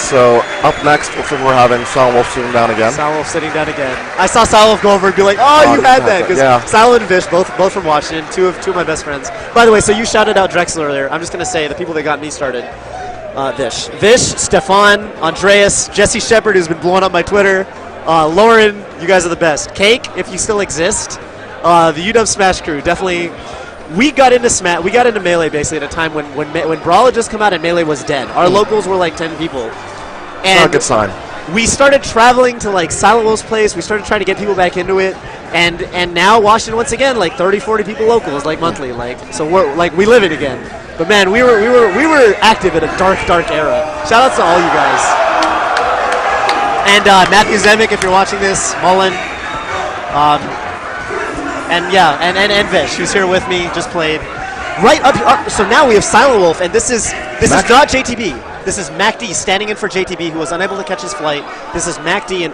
So up next, looks like we're having Silentwolf sitting down again. Silentwolf sitting down again. I saw Silentwolf go over and be like, "Oh, you had that," because Silent and Vish, both from Washington, two of my best friends. By the way, so you shouted out Drexel earlier. I'm just gonna say the people that got me started: Vish, Stefan, Andreas, Jesse Shepard, who's been blowing up my Twitter, Lauren. You guys are the best. Cake, if you still exist. The UW Smash crew, definitely. We got into Melee basically at a time when Brawl had just come out and Melee was dead. Our locals were like 10 people. And not a good sign. We started traveling to like Silentwolf's place. We started trying to get people back into it, and now Washington once again like 30, 40 people locals like monthly. Like so we're like we live it again. But man, we were active in a dark era. Shout out to all you guys. And Matthew Zemek, if you're watching this, Mullen, and yeah, and Vish, who's here with me, just played right up here. So now we have Silentwolf, and this is not JTB. This is MacD standing in for JTB, who was unable to catch his flight. This is MacD, an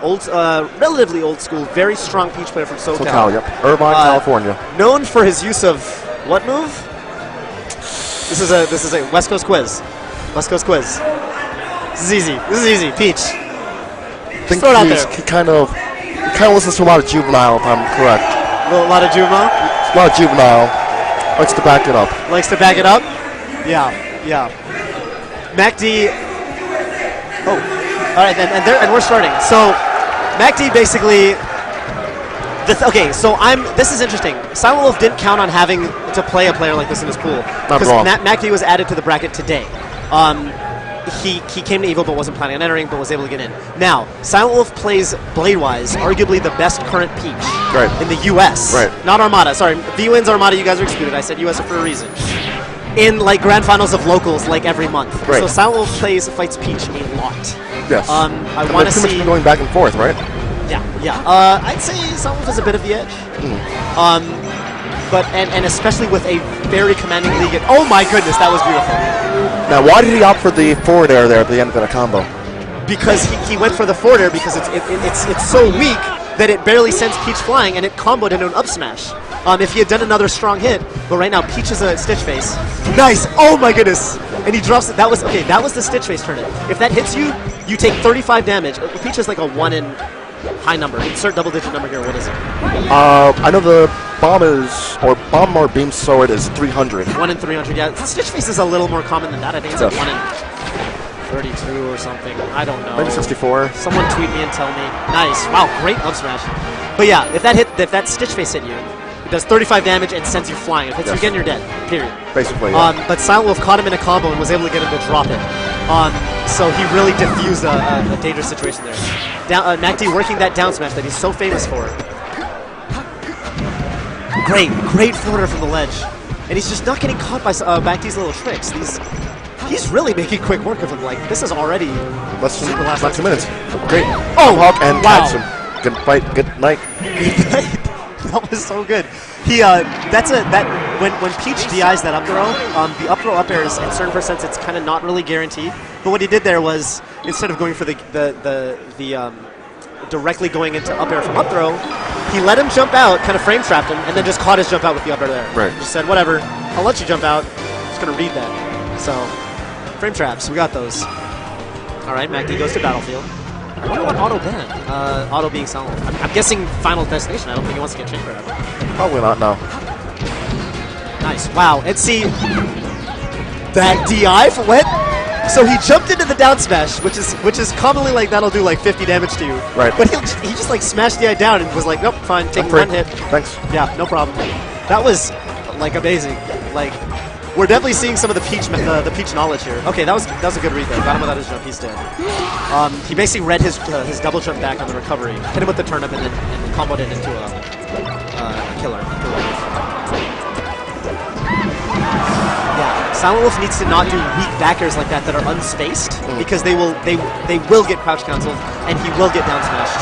relatively old school, very strong Peach player from SoCal. Yep. Irvine, California. Known for his use of what move? This is a West Coast quiz. West Coast quiz. This is easy. Peach. I think he kind of listens to a lot of Juvenile, if I'm correct. A lot of Juvenile? A lot of Juvenile. Likes to back it up. Yeah. MacD. Oh, all right, and we're starting. So, MacD basically. This is interesting. Silentwolf didn't count on having to play a player like this in his pool because MacD was added to the bracket today. He came to EVO but wasn't planning on entering, but was able to get in. Now, Silentwolf plays Bladewise, arguably the best current Peach in the U.S. Not Armada. Sorry, V-Wins Armada. You guys are excluded. I said U.S. for a reason. In like grand finals of locals, like every month. So Silentwolf fights Peach a lot. Yes. I want to see. Pretty much going back and forth, right? Yeah. I'd say Silentwolf has a bit of the edge. But especially with a very commanding league. Oh my goodness, that was beautiful. Now, why did he opt for the forward air there at the end of the combo? Because he went for the forward air because it's so weak that it barely sends Peach flying, and it comboed into an up smash. If he had done another strong hit, but right now Peach is a Stitch Face. Nice! Oh my goodness! And he drops it. That was the Stitch Face turn it. If that hits you, you take 35 damage. Peach is like a 1 in high number. Insert double-digit number here. What is it? I know the bomb or beam sword is 300. 1 in 300. Yeah, Stitch Face is a little more common than that. I think it's like 1 in 32 or something. I don't know. Maybe 64. Someone tweet me and tell me. Nice. Wow, great up smash. But yeah, if that Stitch Face hit you, it does 35 damage and sends you flying. If it hits you again, you're dead. Period. Basically. But Silentwolf caught him in a combo and was able to get him to drop it. So he really diffused a dangerous situation there. MacD working that down smash that he's so famous for. Great floater from the ledge. And he's just not getting caught by MacD's little tricks. He's really making quick work of him. Like, this is already less than 2 minutes. Great. Oh, Hawk and catch him. Good fight. Good night. That was so good. When Peach DIs that up throw, the up throw up air is in certain percents it's kind of not really guaranteed. But what he did there was instead of going for the directly going into up air from up throw, he let him jump out, kind of frame trapped him, and then just caught his jump out with the up air there. Right. Just said whatever, I'll let you jump out. I'm just gonna read that. So frame traps, we got those. All right, MacD goes to battlefield. I wonder what Auto banned. Auto being Silentwolf. I'm guessing Final Destination. I don't think he wants to get chamber ever. Probably not, no. Nice. Wow. And see, that DI for what? So he jumped into the down smash, which is commonly like that'll do like 50 damage to you. Right. But he just like smashed DI down and was like, nope, fine, take 1 hit. Thanks. Yeah, no problem. That was like amazing. Like, we're definitely seeing some of the Peach knowledge here. Okay, that was a good read there. Got him without his jump. He's dead. He basically read his double jump back on the recovery, hit him with the turnip, and then comboed it into a killer. Yeah, Silentwolf needs to not do weak back airs like that are unspaced because they will get crouch canceled and he will get down smashed.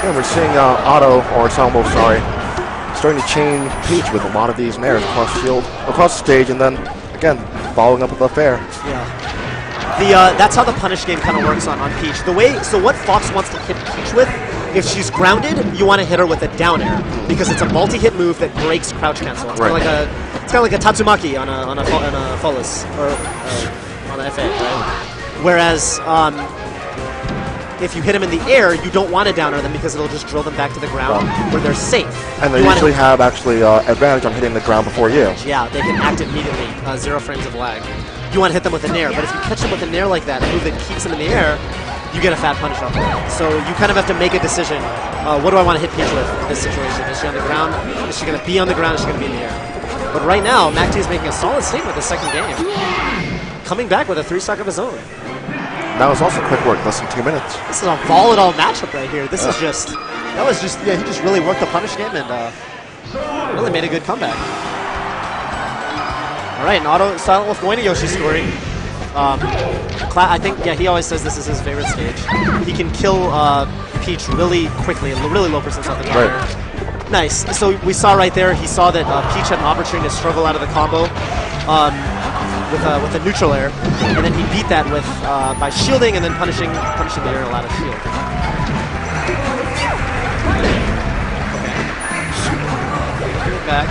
Yeah, we're seeing Auto or Silentwolf, sorry, starting to chain Peach with a lot of these nairs across the stage, and then again following up with a fair. Yeah, that's how the punish game kind of works on Peach. So what Fox wants to hit Peach with, if she's grounded, you want to hit her with a down air because it's a multi-hit move that breaks crouch cancel. It's kind of like a Tatsumaki on a Follis or on a FA, right? Whereas if you hit them in the air, you don't want to downer them because it'll just drill them back to the ground where they're safe. And they usually have actually advantage on hitting the ground before you. Yeah, they can act immediately. 0 frames of lag. You want to hit them with an air, but if you catch them with an air like that, a move that keeps them in the air, you get a fat punish off of it. So you kind of have to make a decision. What do I want to hit Peach with in this situation? Is she on the ground? Is she going to be on the ground? Is she going to be in the air? But right now, MacD is making a solid statement with the second game. Coming back with a 3-stock of his own. That was also quick work, less than 2 minutes. This is a volatile matchup right here. This is just, he just really worked the punish game and really made a good comeback. All right, and Auto Silentwolf going to Yoshi's story. I think, he always says this is his favorite stage. He can kill Peach really quickly, really low percent off the top. Right. Nice. So we saw right there, he saw that Peach had an opportunity to struggle out of the combo with a neutral air, and then he beat that with by shielding and then punishing the aerial out of shield. Okay. Back.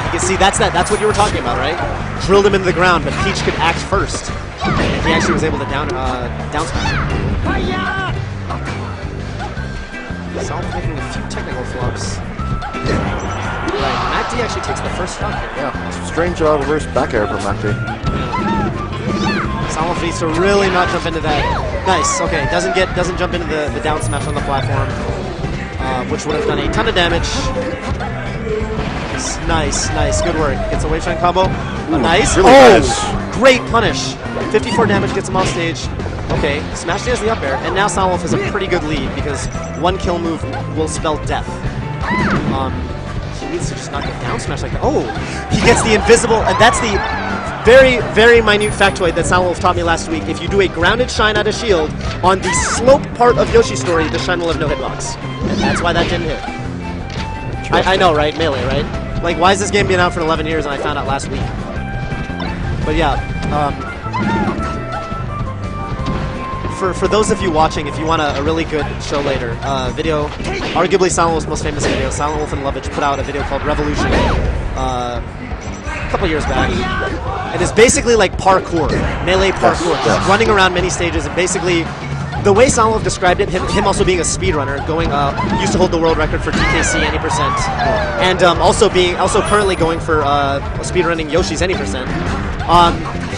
You can see that's what you were talking about, right? Drilled him into the ground, but Peach could act first. And he actually was able to down smash him. Silent making a few technical flops. Right, MacD actually takes the first stock here. Yeah, strange reverse back air from MacD. Silent needs to really not jump into that. Nice, okay, doesn't jump into the down smash on the platform, which would have done a ton of damage. Nice, good work. Gets a wave shine combo. Nice. Really nice. Great punish. 54 damage gets him off stage. Okay, Smash has the up air, and now Silentwolf has a pretty good lead because one kill move will spell death. He needs to just not get down smash like that. Oh, he gets the invisible, and that's the very, very minute factoid that Silentwolf taught me last week. If you do a grounded shine out of shield on the slope part of Yoshi's story, the shine will have no hitbox. And that's why that didn't hit. I know, right? Melee, right? Like, why has this game been out for 11 years and I found out last week? But yeah, for those of you watching, if you want a really good show later, video, arguably Silentwolf's most famous video, Silentwolf and Lovitch put out a video called Revolution a couple years back. And it's basically like parkour, melee parkour, just running around many stages, and basically the way Silentwolf described it, him also being a speedrunner, used to hold the world record for DKC any percent, and also currently going for speedrunning Yoshi's any percent.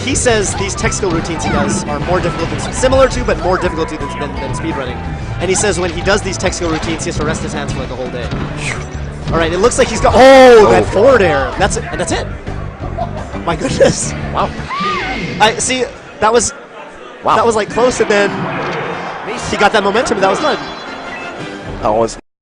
He says these tech skill routines he does are more difficult similar to, but more difficult to than speedrunning. And he says when he does these tech skill routines, he has to rest his hands for like a whole day. All right, it looks like he's got that forward air. That's it. And that's it. My goodness. Wow. I see. That was like close, and then he got that momentum, and that was done. That was